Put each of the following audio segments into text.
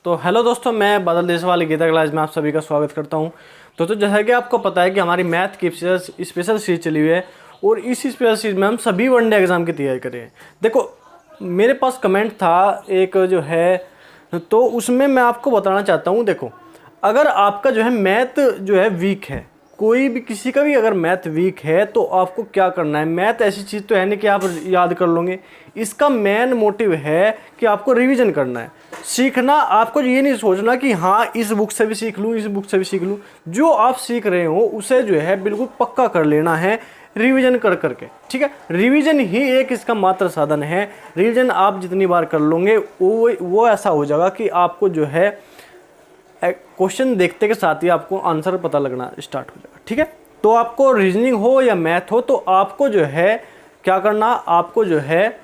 तो हेलो दोस्तों, मैं बादल देशवाल गीता क्लास में आप सभी का स्वागत करता हूं। दोस्तों, जैसा कि आपको पता है कि हमारी मैथ की स्पेशल सीरीज चली हुई है और इस स्पेशल सीरीज में हम सभी वनडे एग्जाम की तैयारी कर रहे हैं। देखो, मेरे पास कमेंट था एक जो है, तो उसमें मैं आपको बताना चाहता हूँ। देखो, अगर आपका जो है मैथ जो है वीक है, कोई भी किसी का भी अगर मैथ वीक है तो आपको क्या करना है। मैथ ऐसी चीज़ तो है नहीं कि आप याद कर लोगे। इसका मेन मोटिव है कि आपको रिवीजन करना है, सीखना। आपको ये नहीं सोचना कि हाँ इस बुक से भी सीख लूँ, इस बुक से भी सीख लूँ। जो आप सीख रहे हो उसे जो है बिल्कुल पक्का कर लेना है रिवीजन कर करके, ठीक है। रिवीजन ही एक इसका मात्र साधन है। रिवीजन आप जितनी बार कर लोगे वो ऐसा हो जाएगा कि आपको जो है क्वेश्चन देखते के साथ ही आपको आंसर पता लगना स्टार्ट हो जाएगा, ठीक है। तो आपको रीजनिंग हो या मैथ हो, तो आपको जो है क्या करना, आपको जो है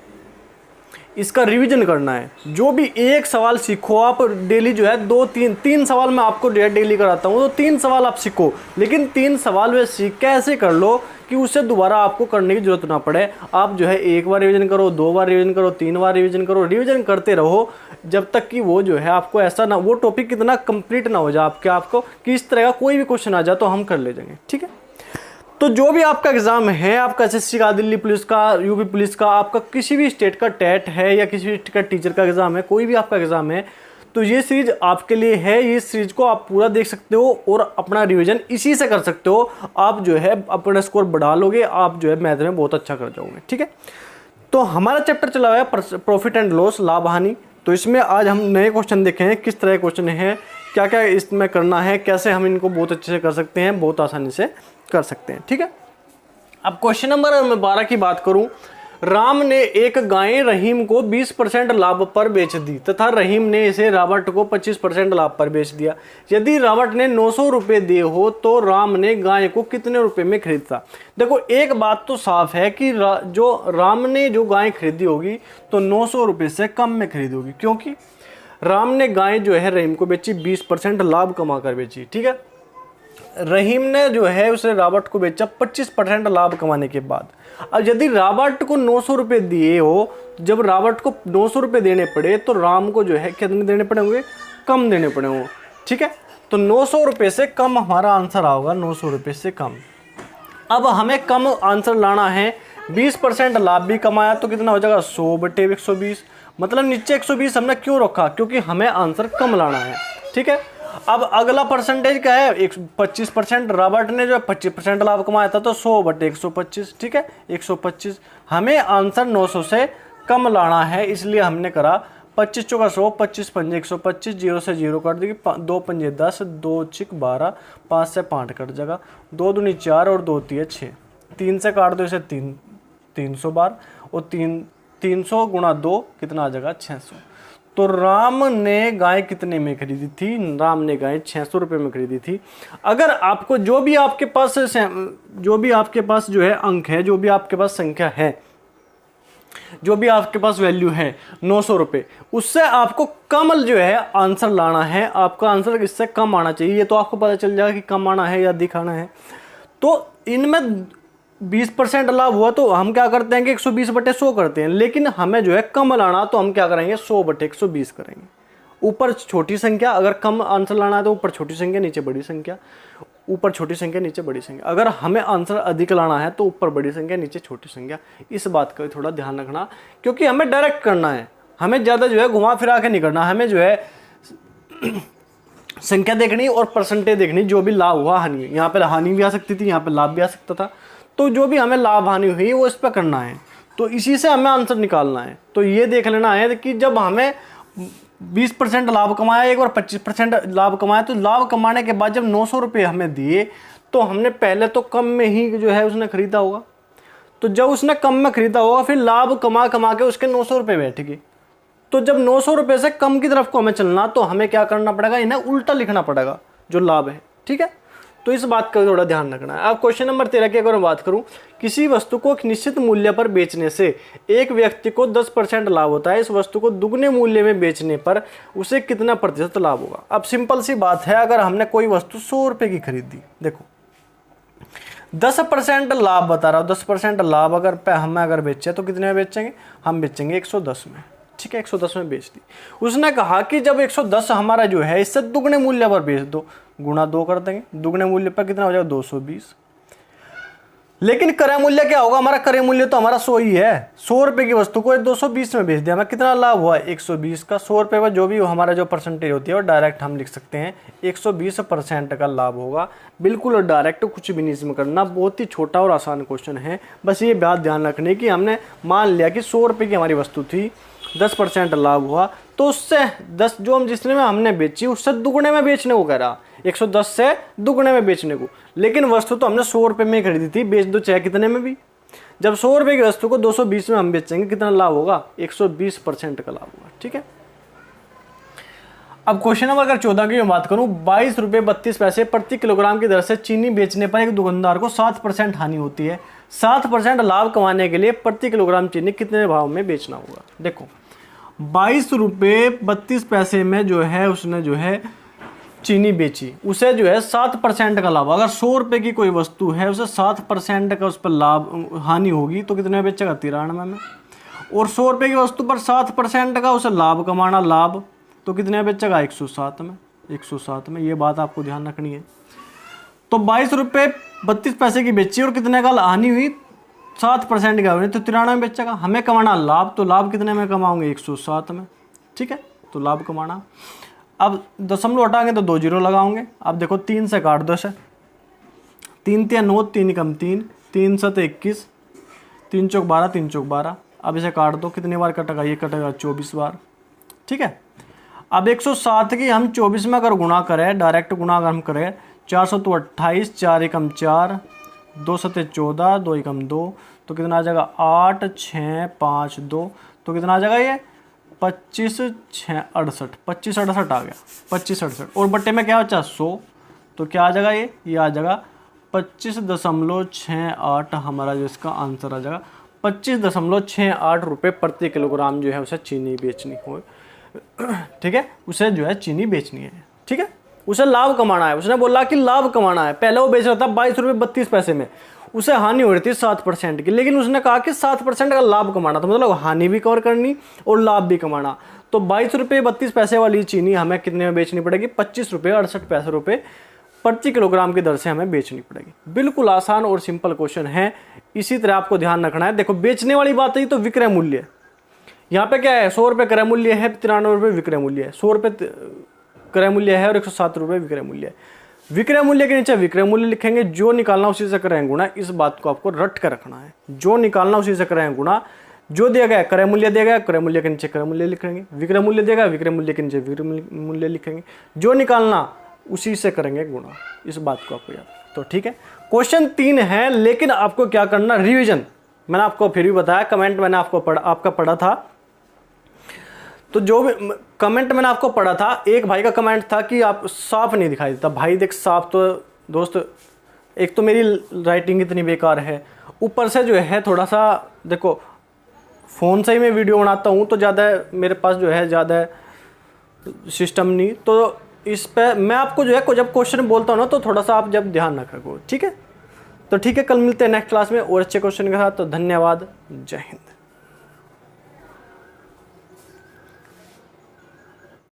इसका रिवीजन करना है। जो भी एक सवाल सीखो आप डेली, जो है दो तीन सवाल मैं आपको डेली कराता हूँ, तो 3 सवाल आप सीखो। लेकिन 3 सवाल वे सीख के ऐसे कर लो कि उससे दोबारा आपको करने की जरूरत ना पड़े। आप जो है 1 बार रिवीजन करो, 2 बार रिवीजन करो, 3 बार रिवीजन करो। रिवीजन करते रहो जब तक कि वो जो है आपको ऐसा ना, वो टॉपिक कितना कंप्लीट ना हो जाए आपको कि इस तरह का कोई भी क्वेश्चन आ जाए तो हम कर ले जाएंगे, ठीक है। तो जो भी आपका एग्जाम है, आपका एसएससी का, दिल्ली पुलिस का, यूपी पुलिस का, आपका किसी भी स्टेट का टेट है या किसी भी स्टेट का टीचर का एग्जाम है, कोई भी आपका एग्जाम है, तो ये सीरीज आपके लिए है। ये सीरीज को आप पूरा देख सकते हो और अपना रिवीजन इसी से कर सकते हो। आप जो है अपना स्कोर बढ़ा लोगे, आप जो है मैथ में बहुत अच्छा कर जाओगे, ठीक है। तो हमारा चैप्टर चला हुआ है प्रॉफिट एंड लॉस, लाभ हानि। तो इसमें आज हम नए क्वेश्चन देखें, किस तरह के क्वेश्चन हैं, क्या क्या इसमें करना है, कैसे हम इनको बहुत अच्छे से कर सकते हैं, बहुत आसानी से कर सकते हैं, ठीक है। अब क्वेश्चन नंबर 12 की बात करूं, राम ने एक गाय रहीम को 20% लाभ पर बेच दी तथा रहीम ने इसे रावट को 25% लाभ पर बेच दिया। यदि रावट ने 900 रुपये दिए हो तो राम ने गाय को कितने रुपए में खरीदा। देखो, एक बात तो साफ है कि जो राम ने जो गाय खरीदी होगी तो 900 रुपये से कम में खरीदी होगी, क्योंकि राम ने गाय जो है रहीम को बेची, 20% लाभ कमा कर बेची, ठीक है। रहीम ने जो है उसे रावट को बेचा 25% लाभ कमाने के बाद। अब यदि रावट को 900 रुपये दिए हो, जब रावट को 900 रुपये देने पड़े तो राम को जो है कितने देने पड़ेंगे, कम देने पड़ेंगे, ठीक है। तो 900 रुपये से कम हमारा आंसर आओगा, 900 रुपये से कम। अब हमें कम आंसर लाना है। 20% लाभ भी कमाया तो कितना हो जाएगा, 100/120। मतलब नीचे 120 हमने क्यों रखा, क्योंकि हमें आंसर कम लाना है, ठीक है। अब अगला परसेंटेज क्या है, 25%। रॉबर्ट ने जो 25% लाभ कमाया था तो 100/125, ठीक है, 125। हमें आंसर 900 से कम लाना है, इसलिए हमने करा 25 चौका 100, 25 पंजे 125, 0 से 0 काट देगी, 2 पंजे 10, 2 छिक 12, 5 से 5 कट जाएगा, 2 दूनी 4 और 2 तिये 6, 3 से काट दो इसे 300 बार, और 300 गुणा 2 कितना आ जाएगा, 600। तो राम ने गाय कितने में खरीदी थी, राम ने गाय 600 रुपये में खरीदी थी। अगर आपको जो भी आपके पास जो है अंक है, जो भी आपके पास संख्या है, जो भी आपके पास वैल्यू है 900 रुपये, उससे आपको कम जो है आंसर लाना है। आपका आंसर इससे कम आना चाहिए। ये तो आपको पता चल जाएगा कि कम आना है या दिखाना है। तो इनमें 20% लाभ हुआ तो हम क्या करते हैं कि 120/100 करते हैं, लेकिन हमें जो है कम लाना तो हम क्या करेंगे, 100/120 करेंगे। ऊपर छोटी संख्या, अगर कम आंसर लाना है तो ऊपर छोटी संख्या नीचे बड़ी संख्या, ऊपर छोटी संख्या नीचे बड़ी संख्या। अगर हमें आंसर अधिक लाना है तो ऊपर बड़ी संख्या नीचे छोटी संख्या। इस बात का भी थोड़ा ध्यान रखना, क्योंकि हमें डायरेक्ट करना है। हमें ज़्यादा जो है घुमा फिरा के नहीं करना। हमें जो है संख्या देखनी और परसेंटेज देखनी, जो भी लाभ हुआ हानि। यहाँ पे हानि भी आ सकती थी, यहाँ पे लाभ भी आ सकता था। तो जो भी हमें लाभ हानि हुई वो इस पर करना है, तो इसी से हमें आंसर निकालना है। तो ये देख लेना है कि जब हमें 20% लाभ कमाया, एक बार 25% लाभ कमाया, तो लाभ कमाने के बाद जब 900 रुपये हमें दिए तो हमने पहले तो कम में ही जो है उसने खरीदा होगा। तो जब उसने कम में खरीदा होगा, फिर लाभ कमा के उसके 900 रुपये बैठ गए। तो जब 900 रुपये से कम की तरफ को हमें चलना, तो हमें क्या करना पड़ेगा, इन्हें उल्टा लिखना पड़ेगा जो लाभ है, ठीक है। तो इस बात का थोड़ा ध्यान रखना है। अब क्वेश्चन नंबर 13 की अगर मैं बात करूं, किसी वस्तु को एक निश्चित मूल्य पर बेचने से एक व्यक्ति को 10% लाभ होता है। इस वस्तु को दुगने मूल्य में बेचने पर उसे कितना प्रतिशत लाभ होगा। अब सिंपल सी बात है, अगर हमने कोई वस्तु 100 रुपये की खरीदी, देखो 10% लाभ बता रहा हूँ, 10% लाभ अगर हम बेचे तो कितने में बेचेंगे, हम बेचेंगे 110 में, ठीक है, 110 में बेच दी। उसने कहा कि जब 110 हमारा जो है इससे दुगने मूल्य पर बेच दो, गुणा 2 कर देंगे, दुगने मूल्य पर कितना हो जाएगा 220। लेकिन क्रय मूल्य क्या होगा हमारा, क्रय मूल्य तो हमारा 100 ही है। 100 रुपए की वस्तु को 220 में बेच दिया, हमें कितना लाभ हुआ 120 का। 100 रुपए पर जो भी हमारा जो परसेंटेज होती है वो डायरेक्ट हम लिख सकते हैं 120% का लाभ होगा। बिल्कुल डायरेक्ट, कुछ भी नहीं इसमें करना, बहुत ही छोटा और आसान क्वेश्चन है। बस ये बात ध्यान रखने की, हमने मान लिया कि 100 रुपए की हमारी वस्तु थी, 10% लाभ हुआ, तो उससे 10 जो हम जिसने में हमने बेची उससे दुगने में बेचने को कह रहा, 110 से दुगने में बेचने को। लेकिन वस्तु तो हमने 100 रुपए में खरीदी थी, बेच दो चाहे कितने में भी। जब 100 रुपए की वस्तु को 220 में हम बेचेंगे, कितना लाभ होगा 120% का लाभ होगा। ठीक है, अब क्वेश्चन नंबर अगर 14 की मैं बात करूं, 22 रुपये 32 पैसे प्रति किलोग्राम की दर से चीनी बेचने पर एक दुकानदार को 7% हानि होती है। 7% लाभ कमाने के लिए प्रति किलोग्राम चीनी कितने भाव में बेचना होगा। देखो 22 रुपये 32 पैसे में जो है उसने जो है चीनी बेची, उसे जो है 7% का लाभ। अगर 100 रुपये की कोई वस्तु है उसे 7% का उस पर लाभ हानि होगी तो कितने में बेचेगा 93 में। और 100 रुपये की वस्तु पर 7% का उसे लाभ कमाना, लाभ तो कितने में बेचेगा 107 में। 107 में, ये बात आपको ध्यान रखनी है। तो 22 रुपये 32 पैसे की बेची और कितने का हानि हुई 7% का हुई, तो 93 में बेचेगा। हमें कमाना लाभ, तो लाभ कितने में कमाओगे 107 में। ठीक है, तो लाभ कमाना। अब दशमलव हटाएंगे तो 2 जीरो लगाओगे। अब देखो 3 से काट दो इसे, 3 तिया 9, 3 कम 3, 3 7 21, 3 चौक 12, 3 चौक 12। अब इसे काट दो, कितनी बार कटेगा, ये कटेगा 24 बार। ठीक है, अब 107 की हम 24 में अगर गुणा करें, डायरेक्ट गुणा अगर हम करें, 4 7 28, 4 एकम 4, 2 7 14, 2 एकम 2, तो कितना आ जाएगा 8 6 5 2, तो कितना आ जाएगा ये 25 6 68, 25 68 आ गया, 25 68। और बट्टे में क्या बचा 100, तो क्या आ जाएगा ये आ जाएगा 25.68 हमारा जो इसका आंसर आ जाएगा 25.68 रुपये प्रति किलोग्राम जो है उसे चीनी बेचनी हो। ठीक है, उसे जो है चीनी बेचनी है। ठीक है, उसे लाभ कमाना है। उसने बोला कि लाभ कमाना है। पहले वो बेच रहा था 22 रुपये 32 पैसे में, उसे हानि हो रही थी 7% की, लेकिन उसने कहा कि 7% का लाभ कमाना, तो मतलब हानि भी कवर करनी और लाभ भी कमाना। तो 22 रुपये 32 पैसे वाली चीनी हमें कितने में बेचनी पड़ेगी 25 रुपये 68 रुपये प्रति किलोग्राम की दर से हमें बेचनी पड़ेगी। बिल्कुल आसान और सिंपल क्वेश्चन है। इसी तरह आपको ध्यान रखना है। देखो बेचने वाली बात है तो विक्रय मूल्य, यहाँ पे क्या है 100 रुपये क्रय मूल्य है, 93 रुपये विक्रय मूल्य है। 100 रुपये क्रय मूल्य है और 107 रुपये विक्रय मूल्य है। विक्रय मूल्य के नीचे विक्रय मूल्य लिखेंगे, जो निकालना उसी से करें गुणा। इस बात को आपको रट कर रखना है, जो निकालना उसी से करें गुणा। जो दिया गया क्रय मूल्य दिया गया, क्रय मूल्य के नीचे क्रय मूल्य लिखेंगे। विक्रय मूल्य देगा, विक्रय मूल्य के नीचे विक्रय मूल्य लिखेंगे। जो निकालना उसी से करेंगे गुणा। इस बात को आपको याद। तो ठीक है, क्वेश्चन 3 है, लेकिन आपको क्या करना, रिविजन मैंने आपको फिर भी बताया, कमेंट मैंने आपको आपका पढ़ा था। तो जो भी कमेंट मैंने आपको पढ़ा था, एक भाई का कमेंट था कि आप साफ नहीं दिखाई देता। भाई देख साफ तो दोस्त, एक तो मेरी राइटिंग इतनी बेकार है, ऊपर से जो है थोड़ा सा देखो फ़ोन से ही मैं वीडियो बनाता हूँ तो ज़्यादा मेरे पास जो है ज़्यादा सिस्टम नहीं, तो इस पर मैं आपको जो है जब क्वेश्चन बोलता हूँ ना तो थोड़ा सा आप जब ध्यान रखो। ठीक है, तो ठीक है, कल मिलते हैं नेक्स्ट क्लास में और अच्छे क्वेश्चन के साथ। तो धन्यवाद, जय हिंद।